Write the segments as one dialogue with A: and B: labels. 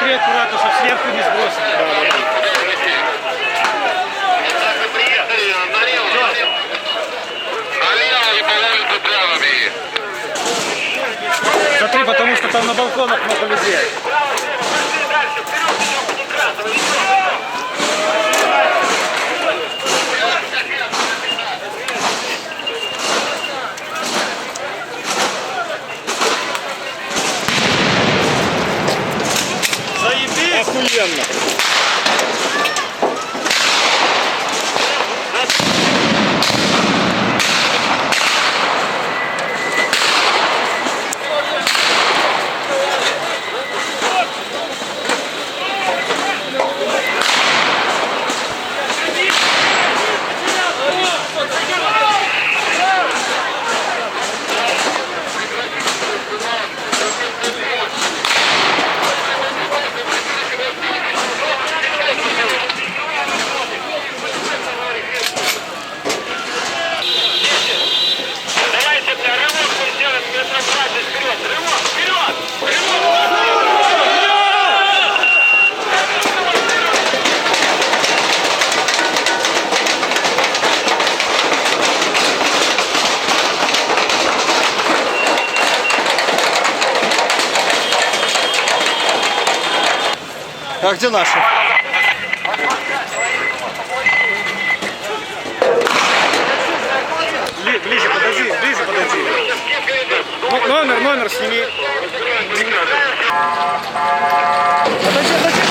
A: смотри аккуратно, чтобы сверху не сбросить. Смотри, потому что там на балконах много людей. Заебись! Охуенно! А где наши? Ближе подойди, ближе подойди. Номер сними. Подойди, подойди.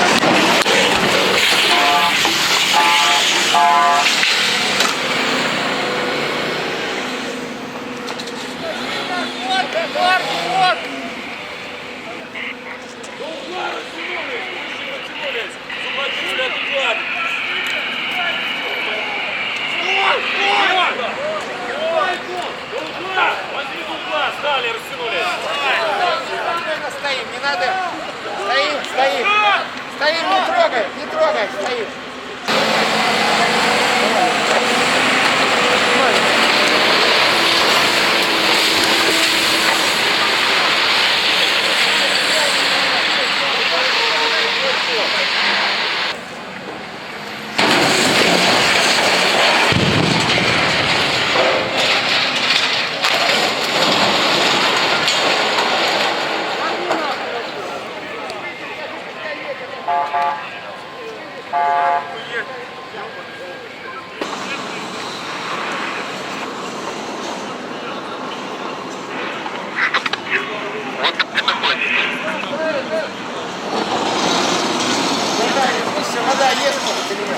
B: Стали, растянулись.
C: Стоим, не надо. Стоим, стоим. Стоим, не трогай, стоим. Вода есть, может, или нет?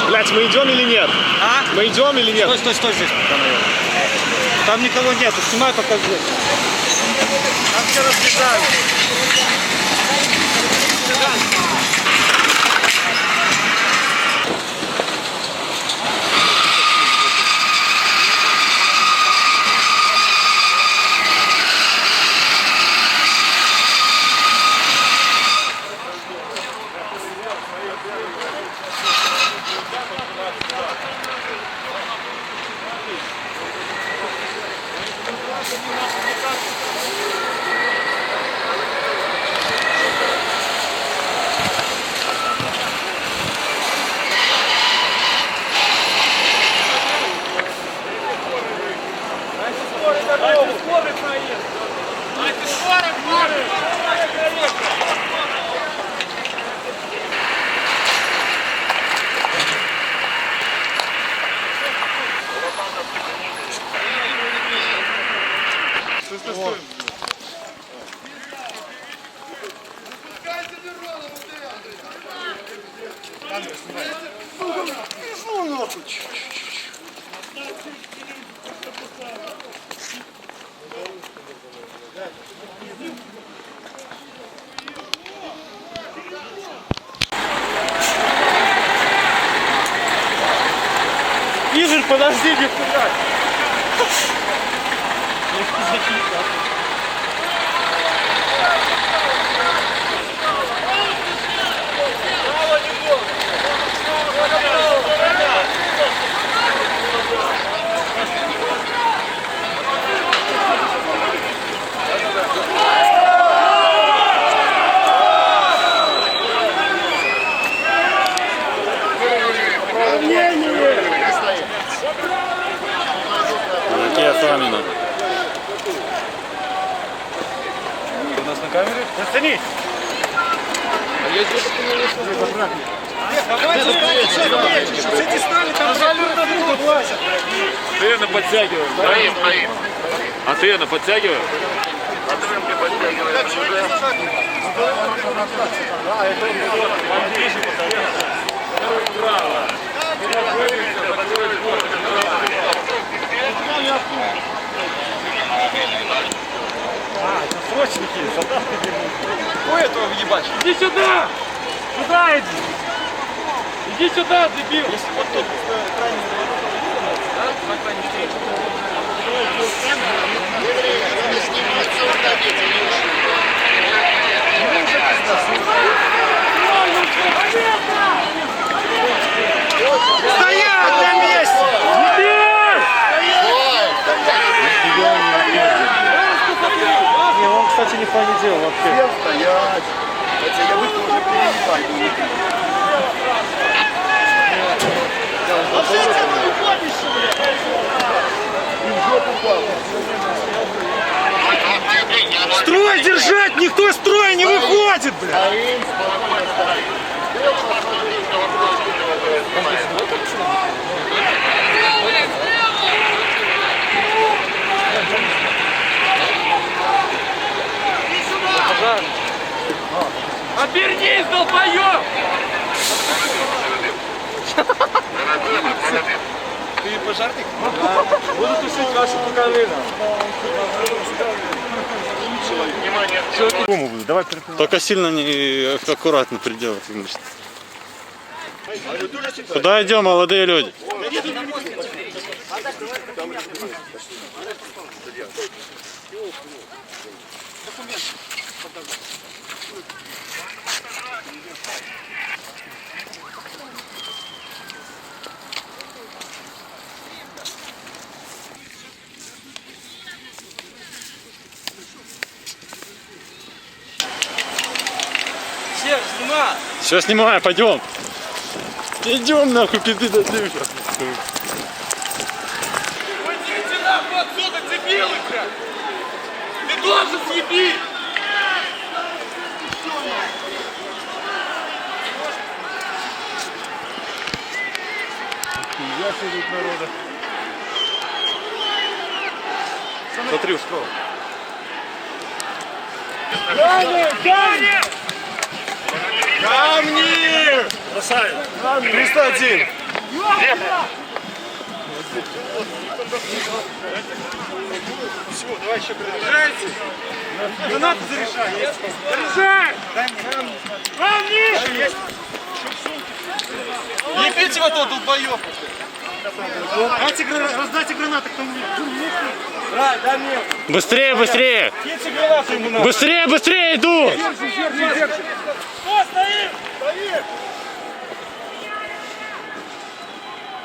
A: Блять, мы идем или нет? А? Мы идем или нет?
B: Стой здесь.
A: Там никого нету, снимай пока здесь. Там все разбежали. Игорь, подожди, не пугай.
B: Мало не
A: Зацени.
B: Постоянно подтягиваем. Стоим. Постоянно подтягиваем.
A: Срочники, солдаты.
B: У этого въебать.
A: Иди сюда! Сюда иди! Иди сюда, дебил! Стоять на месте! Не, он, кстати, нихуя не делал вообще.
C: Всем стоять. Хотя я бы тоже переебать.
A: Строй держать! Никто из строя не выходит, бля! Обернись, долбоёб!
C: Ты пожарник?
A: Буду тушить вашу пуговину. Только сильно не аккуратно приделать. Куда идем, молодые люди? Все снимаю, пойдем. Идем нахуй, пизды дадим.
B: Уйдите нахуй отсюда, дебилы, блядь! Ты должен съебить!
A: Смотри, ускал.
B: Камни!
A: Бросай. 301. Все, давай еще заряжайте. Гранату заряжай. Заряжай! Камни! Ебите в этого долбоёба. Раздайте гранаты, кто мне. Дай мне.
D: Быстрее, быстрее!
A: Киньте гранату ему на.
D: Быстрее, быстрее иду!
A: Кто стоит? Стоит!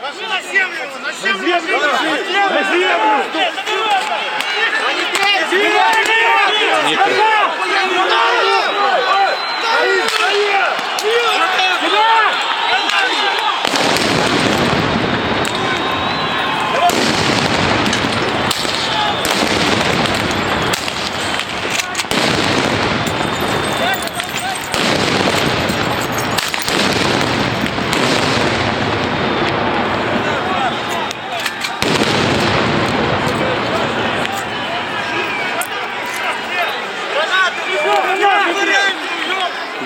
A: Ложи на землю его! На землю! На землю!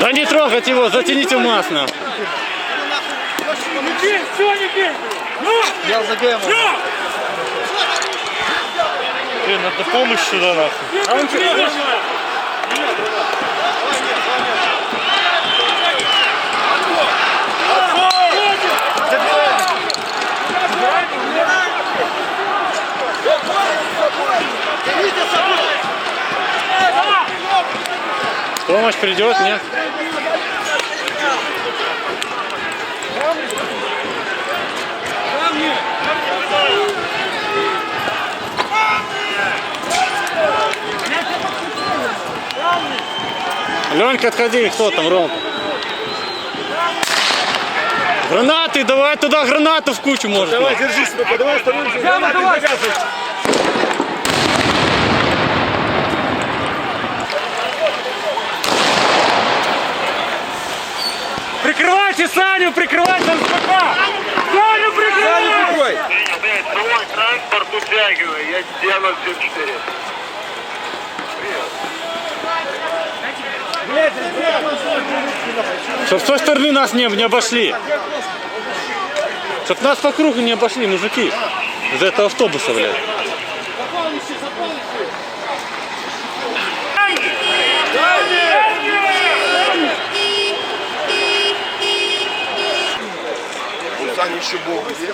D: Да не трогать его, затяните масло.
A: Не бей, все, не бей! Ну!
C: Я за ГМ.
A: Надо помощь сюда нахуй. А он что?
D: Помощь придет, нет? Ленька, отходи, кто там, Ромка? Гранаты, давай туда гранату в кучу, может.
A: Давай, держись, давай, становимся. Давай.
D: Задача Саню прикрывать там СПК! Саню прикрывай!
E: Свой транспорт утягивай, я сделаю 74.
D: Чтоб с той стороны нас не обошли. Чтоб нас по кругу не обошли, мужики. Из этого автобуса, блядь.
C: Саня еще Бог где?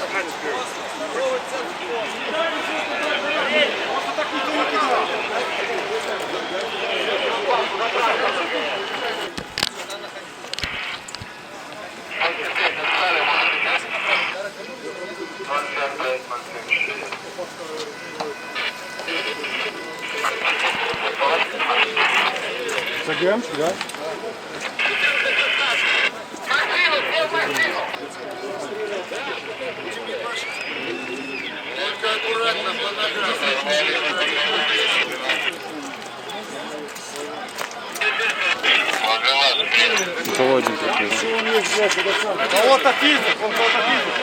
C: Согрем, да?
E: Только аккуратно по ногам.
D: Кого один такой?
A: Кого-то физик, он кого-то физик.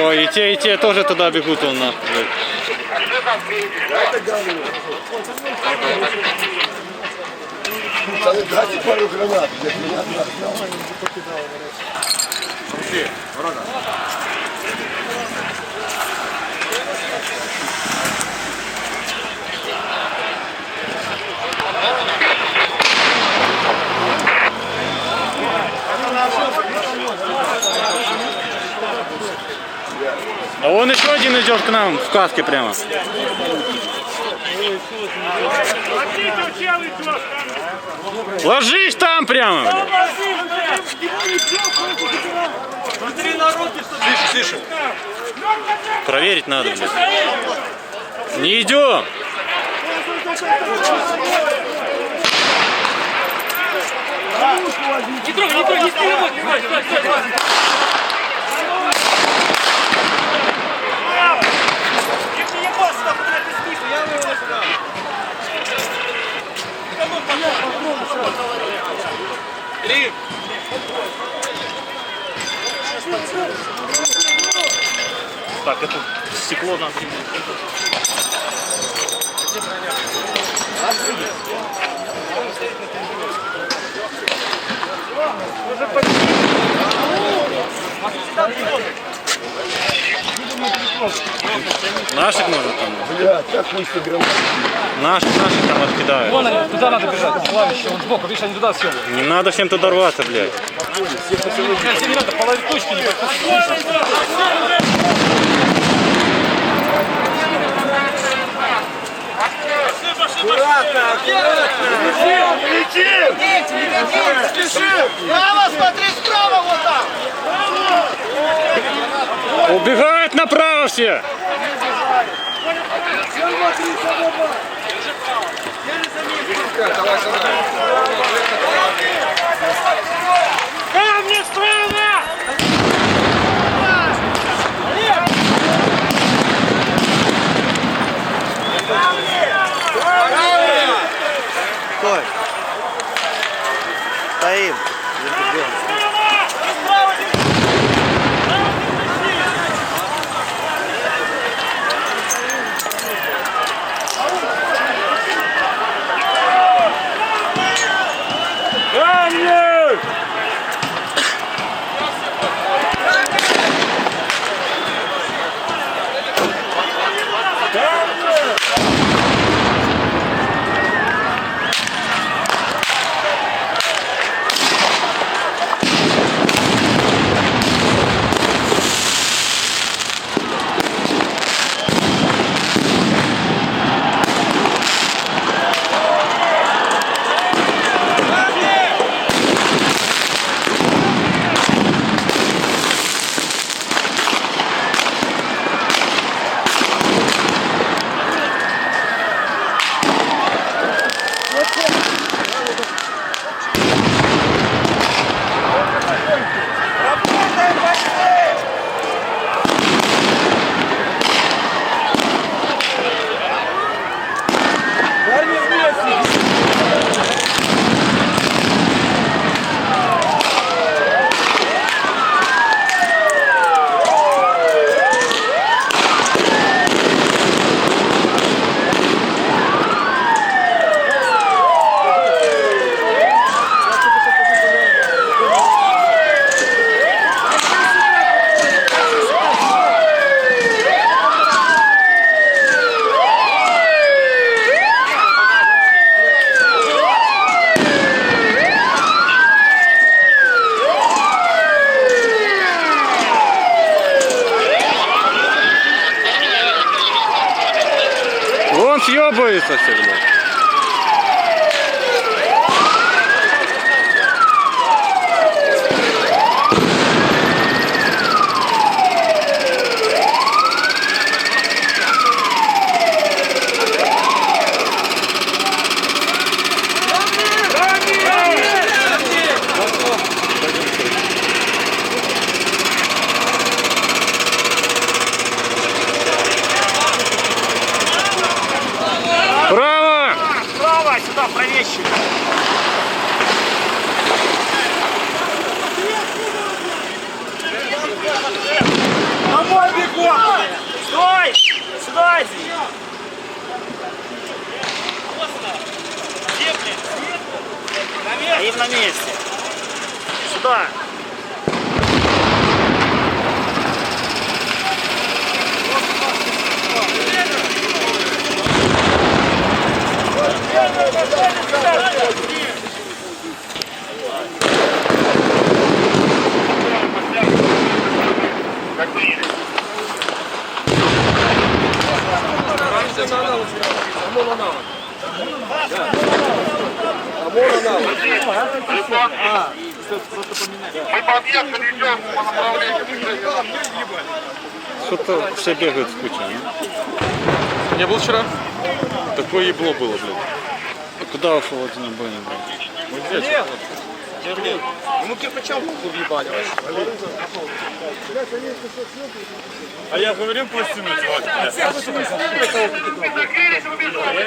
D: Ой, и те тоже туда бегут, он нахуй, блядь.
C: Дайте пару гранат.
D: А вон еще один идет к нам в каске прямо. Ложись там прямо, блядь.
C: Тише.
D: Проверить надо, блядь. Не идем.
B: Не трогай, стой.
D: Так, это стекло нам. Наших может там?
C: Бля, как мы сыграем?
D: Наших там откидают.
B: Вон они, туда надо бежать, плавающие, он сбоку, видишь, они туда съемы.
D: Не надо всем туда рваться, блядь.
B: Все не надо, половить точки не
A: Право, смотри, справа вот там!
D: Убегают направо все.
A: Камни справа! Стой! Стоим!
D: боится всегда. Право!
A: Право, сюда, правее. Домой бегом! Стой! Сюда иди! Стоим на месте. Сюда.
E: Как приняли? Мы подъехали, идем по направлению.
D: Что-то все бегают с кучей. а?
B: Я был вчера.
D: Такое ебло было, блин. А куда ушел один обойный, блин?
C: Ему кирпичом въебали.
A: А я говорил пластину звать. Я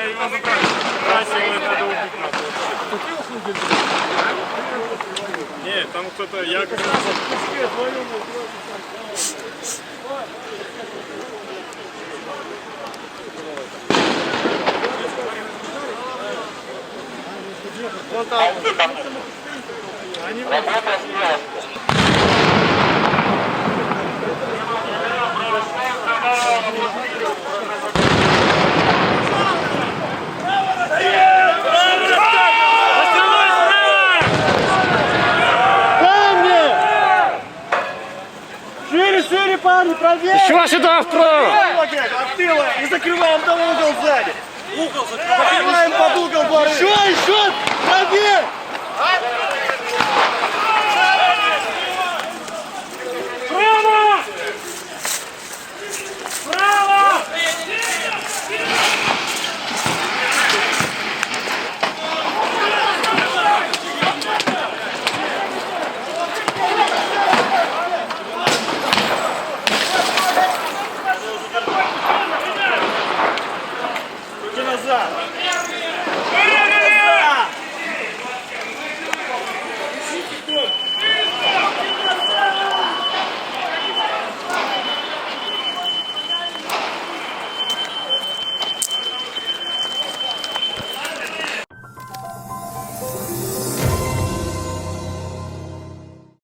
A: его забрал. Красиво надо убить нас. Нет, там кто-то, я как раз... Шире, парни, правее!
D: Чего сюда вправо?
A: От тыла и закрываем там угол сзади. Угол закрываем под